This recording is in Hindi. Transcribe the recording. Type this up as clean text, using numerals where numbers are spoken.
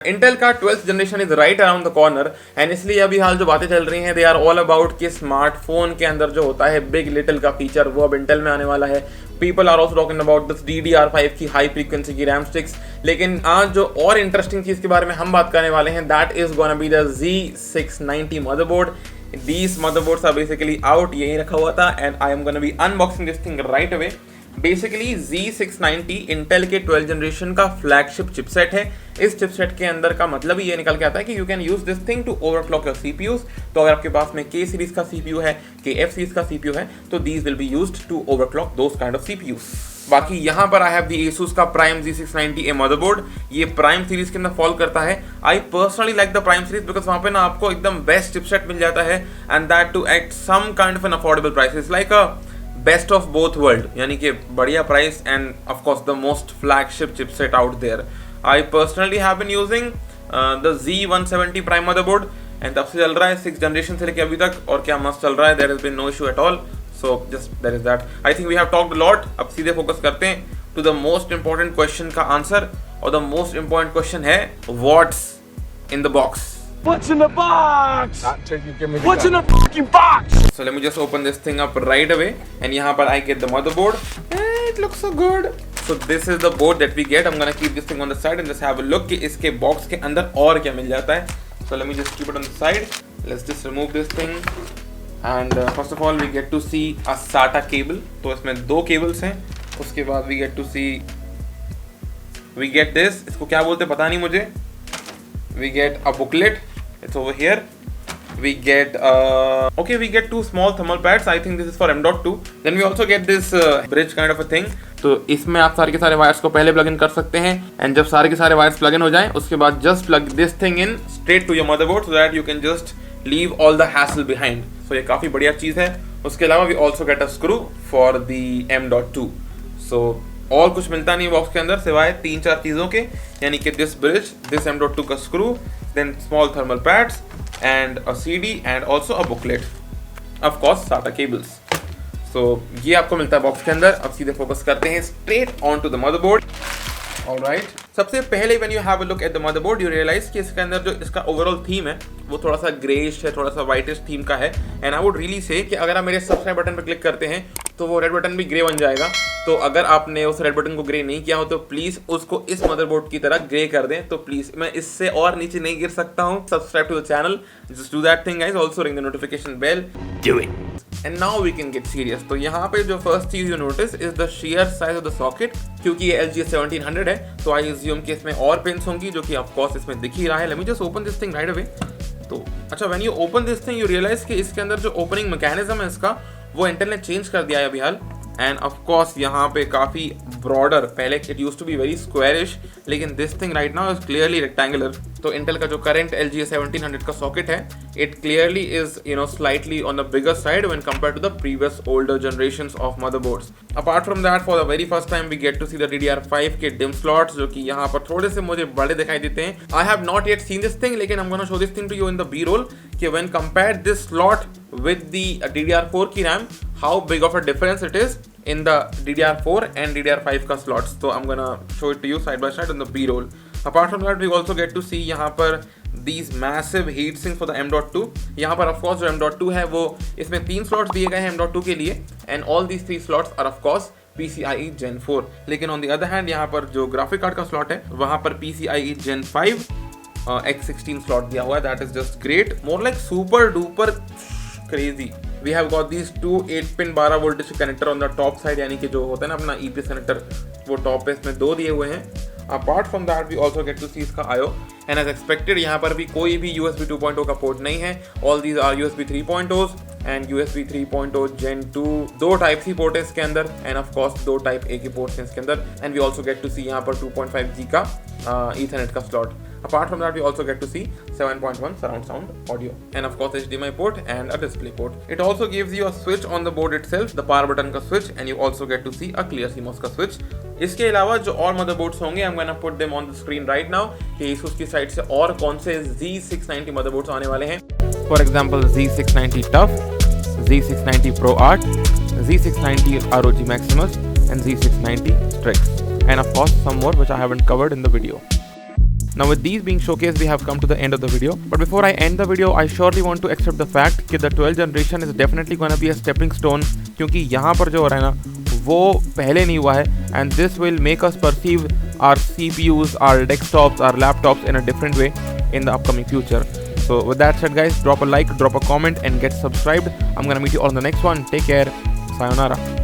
इंटेल का 12th generation is right around the corner and इसलिए अभी हाल जो बातें चल रही हैं दे आर ऑल अबाउट कि स्मार्टफोन के अंदर जो होता है बिग लिटिल का फीचर वो अब इंटेल में आने वाला है। People are also talking about this DDR5 की हाई फ्रीक्वेंसी की रैम स्टिक्स। लेकिन आज जो और इंटरेस्टिंग चीज के बारे में हम बात करने वाले हैं that is gonna be the Z690 motherboard. These motherboards are basically out, यही रखा हुआ था and I am gonna be unboxing this thing right away। Basically Z690 Intel के 12th जनरेशन का फ्लैगशिप चिपसेट है। इस चिपसेट के अंदर का मतलब ही ये निकल के आता है कि you can use this thing to overclock your CPUs। तो अगर आपके पास में K सीरीज का CPU है, KF सीरीज का CPU है, तो these will be used to overclock those kind of CPUs। बाकी यहाँ पर आई हैव द Asus का Prime Z690A मदरबोर्ड। ये प्राइम सीरीज के अंदर फॉल करता है। I personally like the prime series because वहाँ पे ना आपको एकदम बेस्ट चिपसेट मिल जाता है and that too at some kind of an affordable price. It's like a best of both world, यानी कि बढ़िया price and of course the most flagship chipset out there. I personally have been using the Z170 prime motherboard and तब से चल रहा है 6th जनरेशन से लेके अभी तक, और क्या मस्त चल रहा है। There has been no issue at all. So just that is that. I think we have talked a lot. अब सीधे फोकस करते हैं to the most important question का आंसर, और द मोस्ट इंपॉर्टेंट क्वेश्चन है what's in the box. What's in the box? What's in the fucking box? So let me just open this thing up right away and यहाँ पर I get the motherboard. It looks so good. So this is the board that we get. I'm gonna keep this thing on the side and just have a look कि इसके box के अंदर और क्या मिल जाता है। So let me just keep it on the side. Let's just remove this thing. And first of all we get to see a SATA cable. तो इसमें दो cables हैं। उसके बाद we get to see we get this. इसको क्या बोलते पता नहीं मुझे। We get a booklet. It's over here. We get we get two small thermal pads. I think this is for M.2. Then we also get this bridge kind of a thing. तो इसमें आप सारे के सारे वायर्स को पहले प्लग इन कर सकते हैं एंड जब सारे के सारे वायर्स प्लग इन हो जाएं उसके बाद just plug this thing in straight to your motherboard so that you can just leave all the hassle behind. So ये काफ़ी बढ़िया चीज़ है। उसके अलावा we also get a screw for the M.2। So और कुछ मिलता नहीं बॉक्स के अंदर सिवाय 3-4 चीज़ों के, यानी कि दिस ब्रिज, दिस M.2 का screw, then small thermal pads and a CD and also a booklet, of course SATA cables. So ये आपको मिलता है बॉक्स के अंदर। अब सीधे फोकस करते हैं straight on to the motherboard. Alright, सबसे पहले when you have a look at the motherboard you realise कि इसके अंदर जो इसका ओवरऑल थीम है वो थोड़ा सा ग्रेइश है, थोड़ा सा वाइटिश थीम का है। And I would really say कि अगर आप मेरे सब्सक्राइब बटन पर क्लिक करते हैं तो वो रेड बटन भी ग्रे बन जाएगा। तो अगर आपने उस रेड बटन को ग्रे नहीं किया हो तो प्लीज़ उसको इस मदरबोर्ड की तरह ग्रे कर दें। तो प्लीज़, मैं इससे और नीचे नहीं गिर सकता हूँ। Subscribe to the channel, just do that thing guys. Also ring the notification bell, do it. And now we can get serious. तो यहाँ पे जो फर्स्ट चीज you notice is the sheer size of the socket. क्योंकि ये LG 1700 है तो आई अज्यूम कि इसमें और पिन्स होंगी, जो कि ऑफ कोर्स इसमें दिख ही रहा है। Let me just open this thing right away. तो अच्छा, when you open this thing you realise कि इसके अंदर जो ओपनिंग मैकेनिज्म है इसका वो इंटेल ने चेंज कर दिया है अभी हाल। एंड ऑफ कोर्स यहाँ पे काफ़ी ब्रॉडर, पहले it used to be very squarish, लेकिन this thing right now is clearly rectangular. तो इंटेल का जो करंट LG 1700 का सॉकेट है it clearly is slightly on the bigger side when compared to the previous older generations of motherboards. Apart from that for the very first time we get to see the DDR5 के डिम स्लॉट्स, जो कि यहाँ पर थोड़े से मुझे बड़े दिखाई देते हैं। I have not yet seen this thing, लेकिन I am gonna show this thing to you in the B-roll कि when compared this slot with the DDR4 की RAM how big of a difference it is in the DDR4 and DDR5 का slots। So I'm gonna show it to you side by side on the B-roll। Apart from that we also get to see यहाँ पर these massive heat sinks for the M.2। यहाँ पर of course जो M.2 है वो इसमें 3 slots दिए गए हैं M.2 के लिए and all these 3 slots are of course PCIe Gen 4। लेकिन on the other hand यहाँ पर जो ग्राफिक कार्ड का slot है वहाँ पर PCIe Gen 5 X16 slot दिया हुआ है। That is just great, more like super duper crazy। We have got these two 8-pin 12 voltage connector on the top side, यानी कि जो होता है ना अपना EPS कनेक्टर वो टॉप पे इसमें 2 दिए हुए हैं। Apart from that we also get to see इसका IO एंड एज एक्सपेक्टेड यहाँ पर भी कोई भी USB 2.0 का पोर्ट नहीं है। All these are USB 3.0s एंड USB 3.0 Gen 2। 2 Type-C पोर्ट है इसके अंदर एंड ऑफ कोर्स 2 Type-A के पोर्ट्स हैं इसके अंदर। And we also get to see यहाँ पर 2.5G का Ethernet का slot. Apart from that, we also get to see 7.1 surround sound audio and of course HDMI port and a display port. It also gives you a switch on the board itself, the power button का switch, and you also get to see a clear CMOS का switch। इसके अलावा जो और मदरबोर्ड्स होंगे I'm gonna put them on the screen right now कि Asus की साइड से और कौन से Z690 मदरबोर्ड्स आने वाले हैं। For example, Z690 TUF, Z690 ProArt, Z690 ROG Maximus, and Z690 Strix, and of course some more which I haven't covered in the video। Now with these being showcased, we have come to the end of the video. But before I end the video, I surely want to accept the fact that the 12th generation is definitely going to be a stepping stone, क्योंकि यहाँ पर जो हो रहा है ना वो पहले नहीं हुआ है, and this will make us perceive our CPUs, our desktops, our laptops in a different way in the upcoming future. So with that said guys, drop a like, drop a comment and get subscribed. I'm gonna meet you all in the next one. Take care. Sayonara.